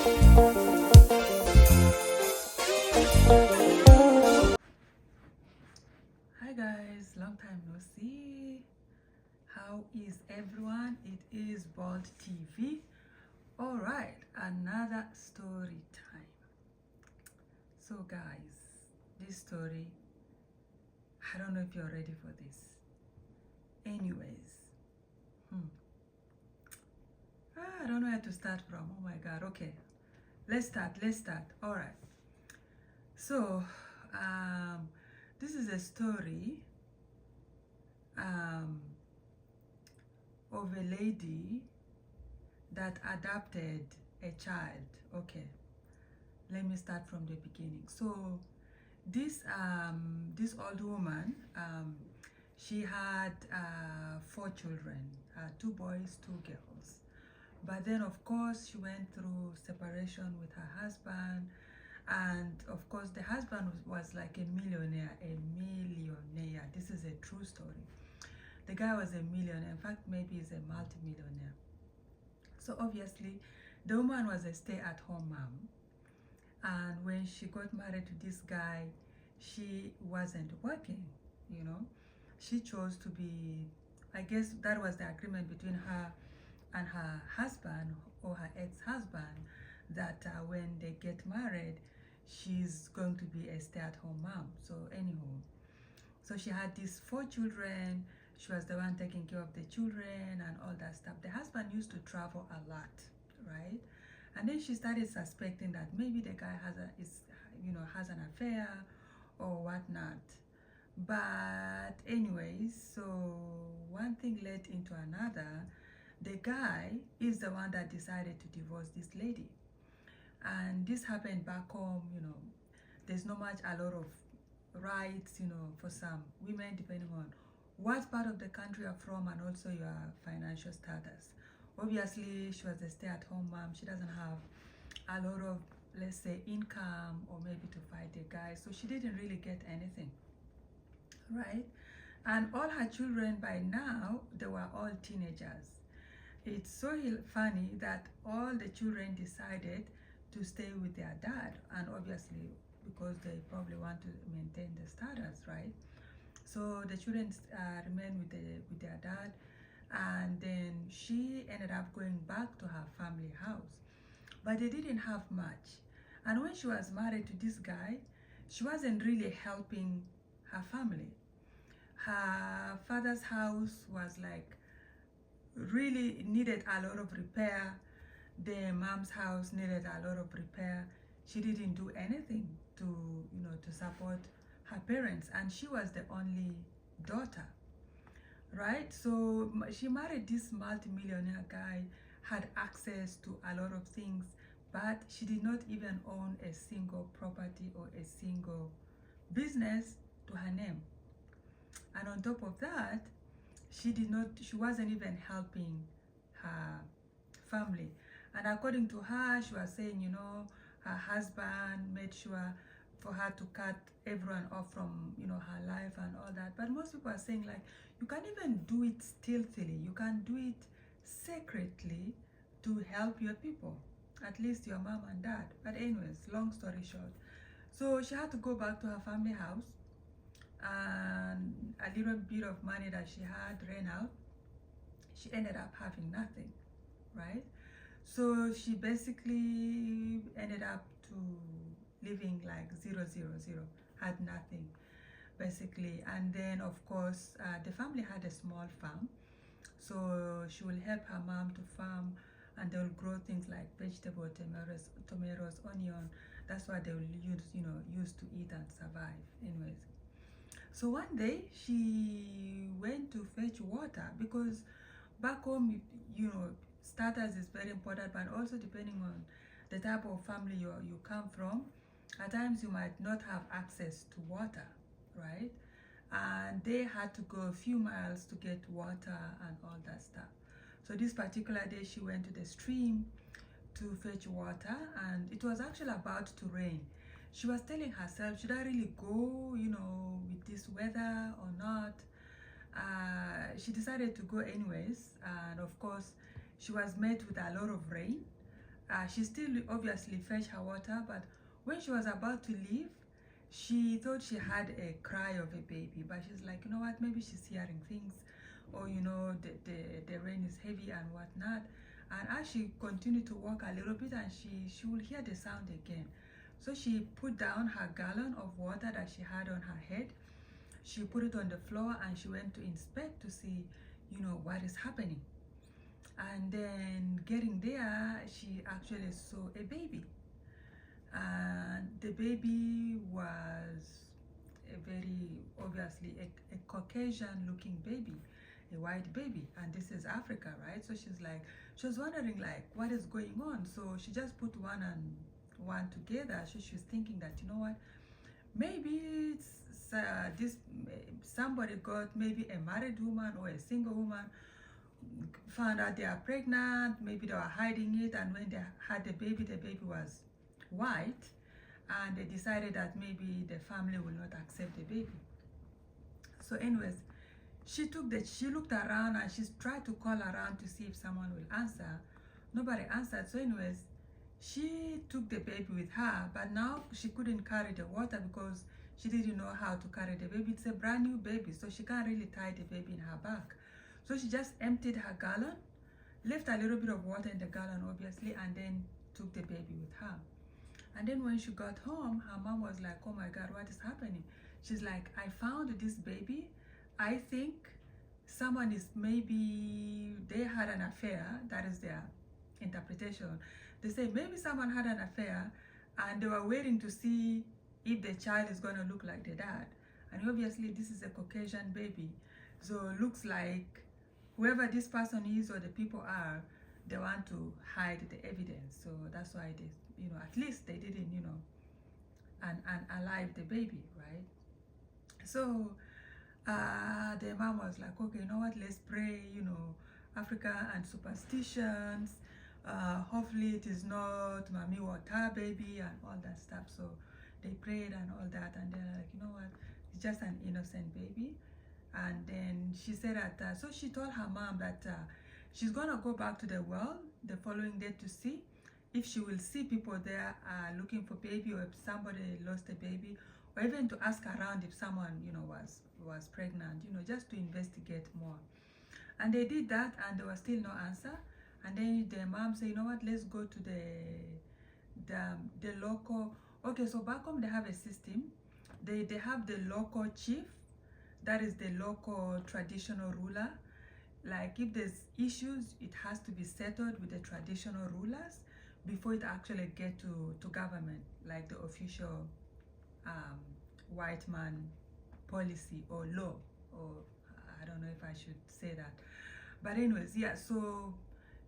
Hi guys, long time no see. How is everyone? It is Bald TV. All right, another story time. So guys, this story, I don't know if you're ready for this. Anyways, hmm. I don't know where to start from. Oh my God. Okay, let's start. All right. So, um, this is a story um, of a lady that adopted a child. Okay, let me start from the beginning. So this old woman, she had 4 children, 2 boys, 2 girls. But then of course she went through separation with her husband, and of course the husband was like a millionaire. This is a true story. The guy was a millionaire. In fact, maybe he's a multi-millionaire. So obviously the woman was a stay-at-home mom, and when she got married to this guy, she wasn't working, you know. She chose to be, I guess that was the agreement between her and her husband, or her ex-husband, that when they get married, she's going to be a stay-at-home mom. So anyhow, so she had these 4 children. She was the one taking care of the children and all that stuff. The husband used to travel a lot, right? And then she started suspecting that maybe the guy has an affair or whatnot. But anyways, so one thing led into another. The guy is the one that decided to divorce this lady, and this happened back home. There's not much a lot of rights, for some women, depending on what part of the country you're from and also your financial status. Obviously she was a stay-at-home mom. She doesn't have a lot of, let's say, income or maybe to fight a guy, so she didn't really get anything, right? And all her children by now, they were all teenagers. It's so funny that all the children decided to stay with their dad, and obviously because they probably want to maintain the status, right? So the children remained with their dad, and then she ended up going back to her family house. But they didn't have much, and when she was married to this guy, she wasn't really helping her family. Her father's house was like really needed a lot of repair. The mom's house needed a lot of repair. She didn't do anything to support her parents, and she was the only daughter, right? So she married this multi-millionaire guy, had access to a lot of things, but she did not even own a single property or a single business to her name. And on top of that, she wasn't even helping her family. And according to her, she was saying, her husband made sure for her to cut everyone off from, her life and all that. But most people are saying, like, you can't even do it stealthily. You can do it secretly to help your people, at least your mom and dad. But anyways, long story short, so she had to go back to her family house, and a little bit of money that she had ran out. She ended up having nothing, right? So she basically ended up to living like 000, had nothing basically. And then of course the family had a small farm, so she will help her mom to farm, and they will grow things like vegetable, tomatoes, onion. That's what they will use to eat and survive. Anyways, so one day she went to fetch water, because back home, status is very important, but also depending on the type of family you come from, at times you might not have access to water, right? And they had to go a few miles to get water and all that stuff. So this particular day she went to the stream to fetch water, and it was actually about to rain. She was telling herself, should I really go, with this weather or not? She decided to go anyways, and of course she was met with a lot of rain. she still obviously fetched her water, but when she was about to leave, she thought she had a cry of a baby, but she's like, you know what, maybe she's hearing things, or you know, the rain is heavy and whatnot. And as she continued to walk a little bit, and she will hear the sound again. So she put down her gallon of water that she had on her head. She put it on the floor, and she went to inspect to see, you know, what is happening. And then getting there, she actually saw a baby. And the baby was a very obviously a Caucasian looking baby, a white baby, and this is Africa, right? So she's like, she was wondering like what is going on. So she just put one and one together. So she's thinking that, you know what, maybe it's this somebody got, maybe a married woman or a single woman found out they are pregnant, maybe they were hiding it, and when they had the baby was white, and they decided that maybe the family will not accept the baby. So anyways, she looked around, and she tried to call around to see if someone will answer. Nobody answered. So anyways, she took the baby with her, but now she couldn't carry the water because she didn't know how to carry the baby. It's a brand new baby, so she can't really tie the baby in her back. So she just emptied her gallon, left a little bit of water in the gallon obviously, and then took the baby with her. And then when she got home, her mom was like, oh my God, what is happening? She's like, I found this baby. I think someone is, maybe they had an affair. That is their interpretation. They say maybe someone had an affair, and they were waiting to see if the child is going to look like the dad. And obviously this is a Caucasian baby, so it looks like whoever this person is or the people are, they want to hide the evidence. So that's why they, you know, at least they didn't, you know, and alive the baby, right? So the mom was like, okay, you know what, let's pray, you know, Africa and superstitions. Hopefully it is not Mami Water baby and all that stuff. So they prayed and all that, and they're like, you know what, it's just an innocent baby. And then she said that, so she told her mom that she's gonna go back to the well the following day to see if she will see people there looking for baby, or if somebody lost a baby, or even to ask around if someone, you know, was pregnant, you know, just to investigate more. And they did that, and there was still no answer. And then the mom said, you know what, let's go to the local. Okay, so back home they have a system. They have the local chief, that is the local traditional ruler. Like if there's issues, it has to be settled with the traditional rulers before it actually get to government, like the official white man policy or law, or I don't know if I should say that. But anyways, yeah, so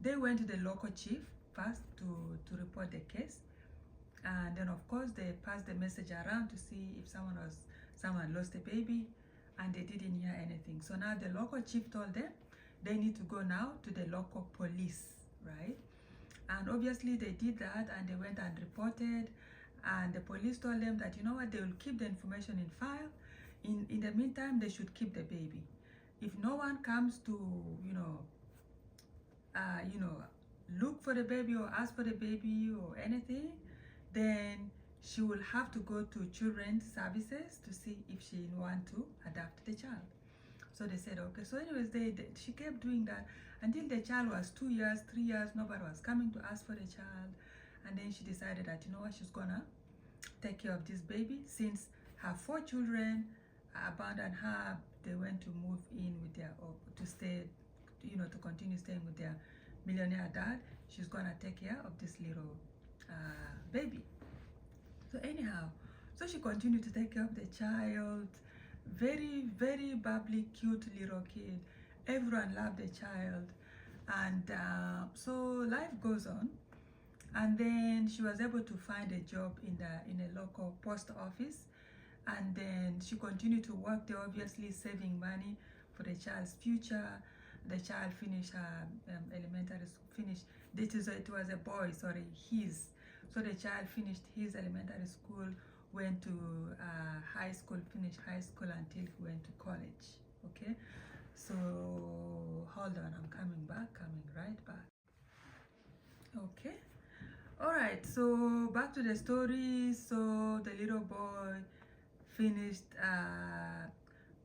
they went to the local chief first to report the case. And then of course they passed the message around to see if someone lost a baby, and they didn't hear anything. So now the local chief told them they need to go now to the local police, right? And obviously they did that, and they went and reported, and the police told them that, you know what, they will keep the information in file. In the meantime, they should keep the baby. If no one comes to, you know, look for the baby or ask for the baby or anything, then she will have to go to children's services to see if she want to adopt the child. So they said, okay. So anyways, she kept doing that until the child was 2 years, 3 years. Nobody was coming to ask for the child. And then she decided that, you know what, she's gonna take care of this baby. Since her 4 children abandoned her, they went to move in with their, or to stay, you know, to continue staying with their millionaire dad. She's gonna take care of this little baby. So anyhow, so she continued to take care of the child. Very, very bubbly, cute little kid. Everyone loved the child. And so life goes on. And then she was able to find a job in a local post office. And then she continued to work there, obviously saving money for the child's future. The child finished her elementary school, it was a boy, sorry, his. So the child finished his elementary school, went to high school, finished high school until he went to college, okay? So, hold on, I'm coming right back. Okay, All right, so back to the story. So the little boy finished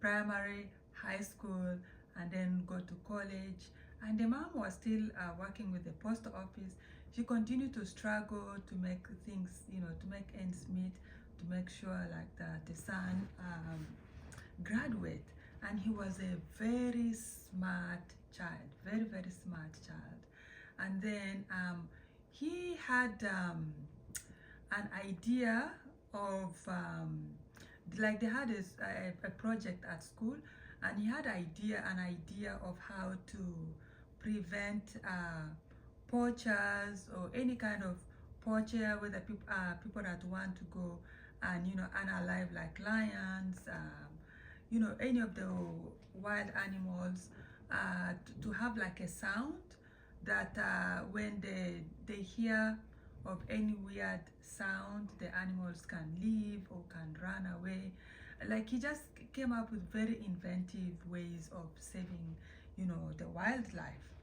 primary, high school, and then go to college. And the mom was still working with the post office. She continued to struggle to make things, to make ends meet, to make sure like that the son graduate. And he was a very smart child, very, very smart child. And then he had an idea of like they had a project at school, and he had an idea of how to prevent poachers or any kind of poacher, whether people that want to go and unalive like lions, any of the wild animals, to have like a sound that when they hear of any weird sound, the animals can leave or can run away. Like he just came up with very inventive ways of saving, the wildlife.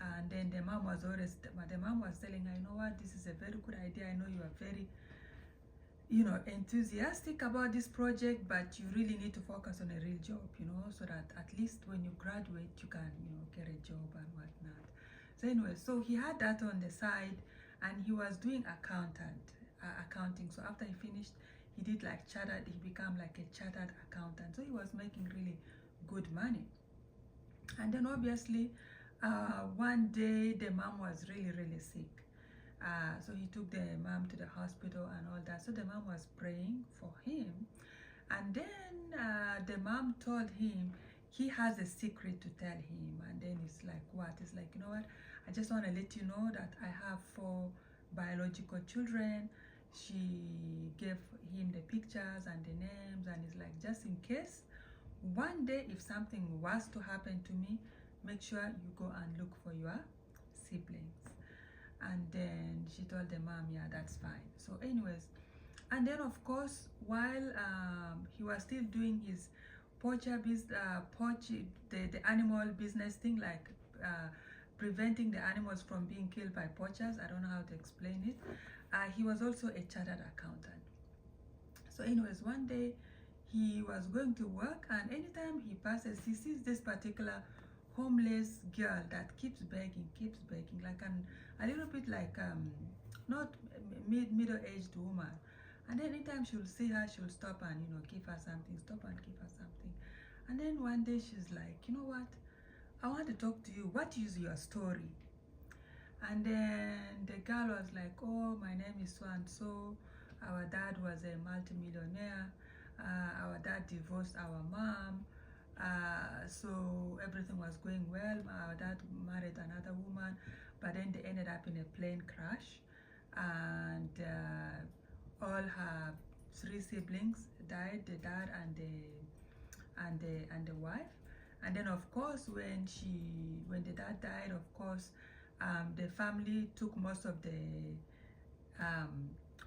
And then the mom was telling her, you know what, this is a very good idea. I know you are very enthusiastic about this project, but you really need to focus on a real job, so that at least when you graduate, you can, get a job and whatnot. So anyway, so he had that on the side, and he was doing accounting. So after he finished, he did like chartered, he became like a chartered accountant. So he was making really good money. And then obviously, one day the mom was really, really sick. So he took the mom to the hospital and all that. So the mom was praying for him. And then the mom told him he has a secret to tell him. And then it's like, what? It's like, you know what? I just want to let you know that I have 4 biological children. She gave him the pictures and the names. And it's like, just in case one day if something was to happen to me, make sure you go and look for your siblings. And then she told the mom, yeah, that's fine. So anyways, and then of course, while he was still doing his the animal business thing, like preventing the animals from being killed by poachers, I don't know how to explain it, he was also a chartered accountant. So anyways, one day he was going to work, and anytime he passes, he sees this particular homeless girl that keeps begging, like a little bit like not middle-aged woman. And then anytime she'll see her, she'll stop and give her something, And then one day she's like, you know what? I want to talk to you. What is your story? And then the girl was like, oh, my name is so and so. Our dad was a multimillionaire. Our dad divorced our mom. So everything was going well. Our dad married another woman, but then they ended up in a plane crash, and all her 3 siblings died: the dad and the wife. And then of course, when the dad died, of course, the family took most of the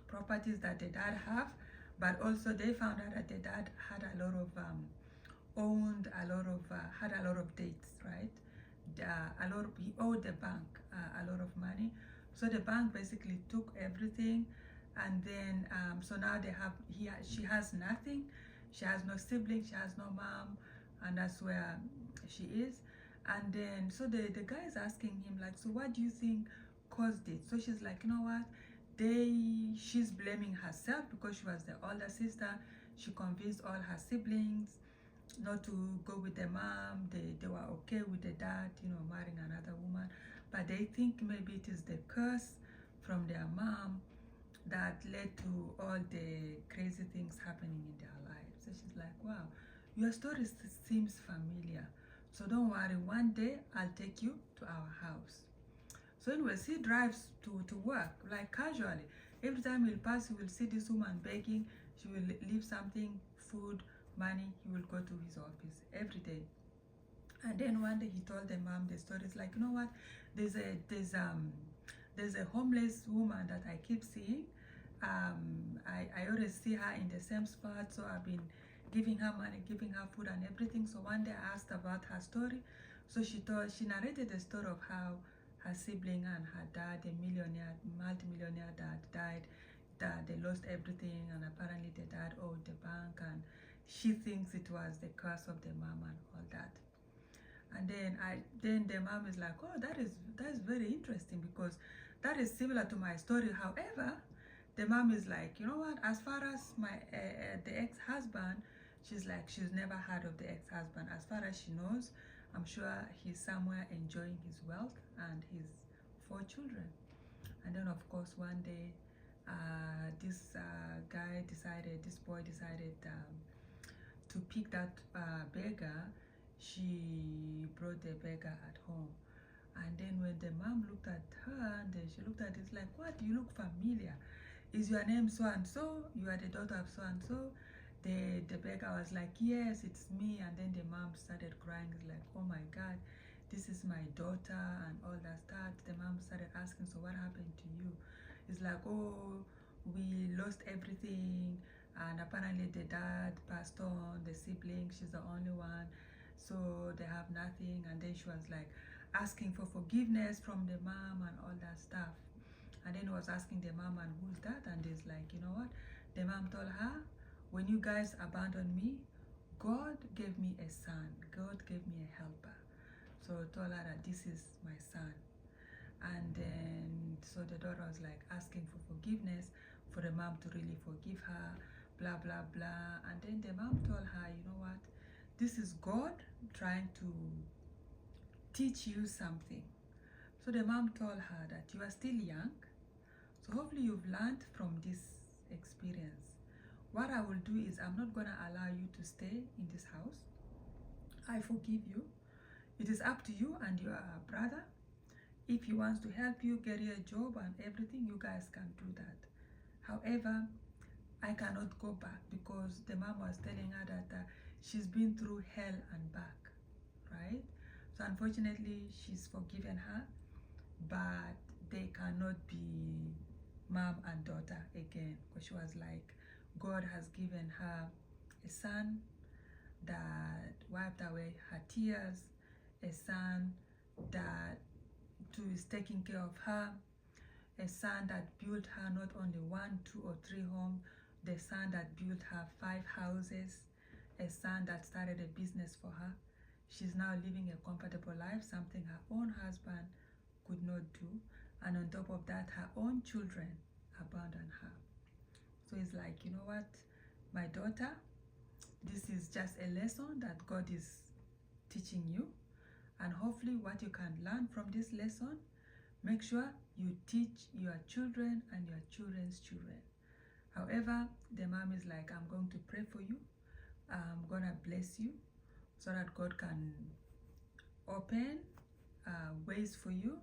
properties that the dad have, but also they found out that the dad had a lot of had a lot of debts, right? He owed the bank a lot of money. So the bank basically took everything, and then so now she has nothing. She has no siblings, she has no mom, and that's where she is. And then so the guy is asking him like, so what do you think caused it? So she's like, you know what? She's blaming herself because she was the older sister. She convinced all her siblings not to go with the mom. They were okay with the dad, marrying another woman, but they think maybe it is the curse from their mom that led to all the crazy things happening in their lives. So she's like, wow, your story seems familiar. So don't worry, one day I'll take you to our house. So anyways, he drives to work, like casually. Every time he'll pass, he will see this woman begging. She will leave something, food, money. He will go to his office every day. And then one day he told the mom the story. It's like, you know what? There's a homeless woman that I keep seeing. I always see her in the same spot, so I've been giving her money, giving her food and everything. So one day I asked about her story. So she narrated the story of how her sibling and her dad, a millionaire, multi-millionaire dad, died. That they lost everything, and apparently the dad owed the bank, and she thinks it was the curse of the mom and all that. And then the mom is like, oh, that's very interesting, because that is similar to my story. However, the mom is like, you know what, as far as my the ex-husband, she's like, she's never heard of the ex-husband. As far as she knows, I'm sure he's somewhere enjoying his wealth and his 4 children. And then of course one day this boy decided to pick that beggar. She brought the beggar at home, and then when the mom looked at her, and then she looked at it like, what, you look familiar, is your name so and so, you are the daughter of so and so? The beggar was like, yes, it's me. And then the mom started crying, like, oh my god, this is my daughter and all that stuff. The mom started asking, so what happened to you? It's like, oh, we lost everything, and apparently the dad passed on, the sibling, she's the only one, so they have nothing. And then she was like asking for forgiveness from the mom and all that stuff. And then was asking the mom, and who's that? And it's like, you know what, the mom told her, when you guys abandoned me, God gave me a son, God gave me a helper. So told her that this is my son. And then so the daughter was like asking for forgiveness, for the mom to really forgive her, blah blah blah. And then the mom told her, you know what, this is God trying to teach you something. So the mom told her that you are still young, so hopefully you've learned from this experience. What I will do is, I'm not gonna allow you to stay in this house. I forgive you. It is up to you and your brother. If he wants to help you get you a job and everything, you guys can do that. However, I cannot go back, because the mom was telling her that she's been through hell and back, right? So unfortunately, she's forgiven her, but they cannot be mom and daughter again, because she was like, God has given her a son that wiped away her tears, a son that is taking care of her, a son that built her not only 1, 2, or 3 homes, the son that built her 5 houses, a son that started a business for her. She's now living a comfortable life, something her own husband could not do. And on top of that, her own children abandoned her. So it's like, you know what, my daughter, this is just a lesson that God is teaching you. And hopefully what you can learn from this lesson, make sure you teach your children and your children's children. However, the mom is like, I'm going to pray for you. I'm gonna bless you, so that God can open ways for you,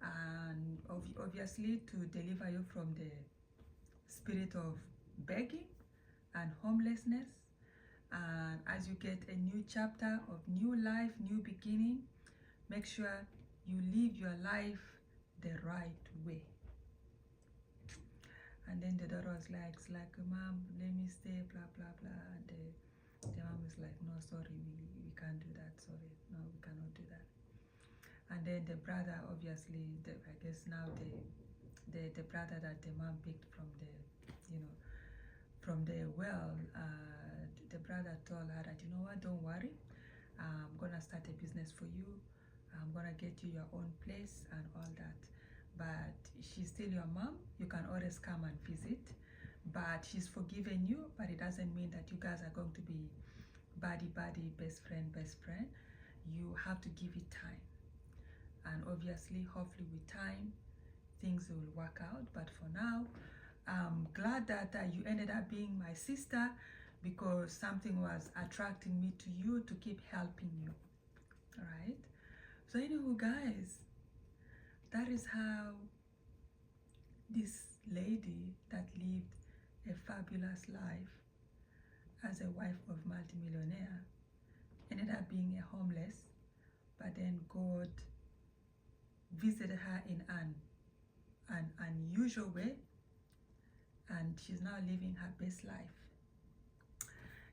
and obviously to deliver you from the spirit of begging and homelessness. And as you get a new chapter of new life, new beginning, make sure you live your life the right way. And then the daughter was like, it's like, mom, let me stay, blah blah blah. And the mom is like, no, sorry, we can't do that, sorry, no, we cannot do that. And then the brother, obviously, I guess now the brother that the mom picked from the, you know, from the well, the brother told her that, you know what, don't worry, I'm gonna start a business for you, I'm gonna get you your own place and all that, but she's still your mom, you can always come and visit, but she's forgiven you, but it doesn't mean that you guys are going to be buddy, best friend. You have to give it time, and obviously, hopefully with time, things will work out. But for now, I'm glad that you ended up being my sister, because something was attracting me to you to keep helping you. All right. So anyway, guys, that is how this lady that lived a fabulous life as a wife of multimillionaire ended up being a homeless, but then God visited her in an unusual way, and she's now living her best life.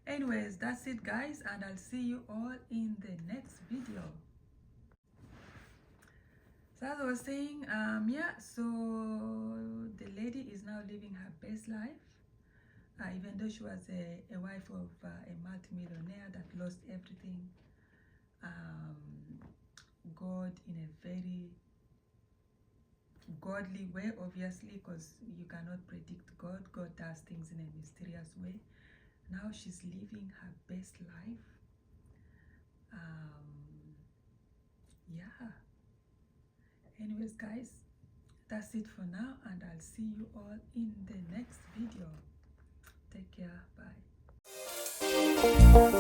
Anyways, that's it, guys, and I'll see you all in the next video. So as I was saying, yeah, so the lady is now living her best life, even though she was a wife of a multimillionaire that lost everything. God, in a very godly way, obviously, because you cannot predict God. God does things in a mysterious way. Now she's living her best life. Yeah. Anyways, guys, that's it for now, and I'll see you all in the next video. Take care. Bye.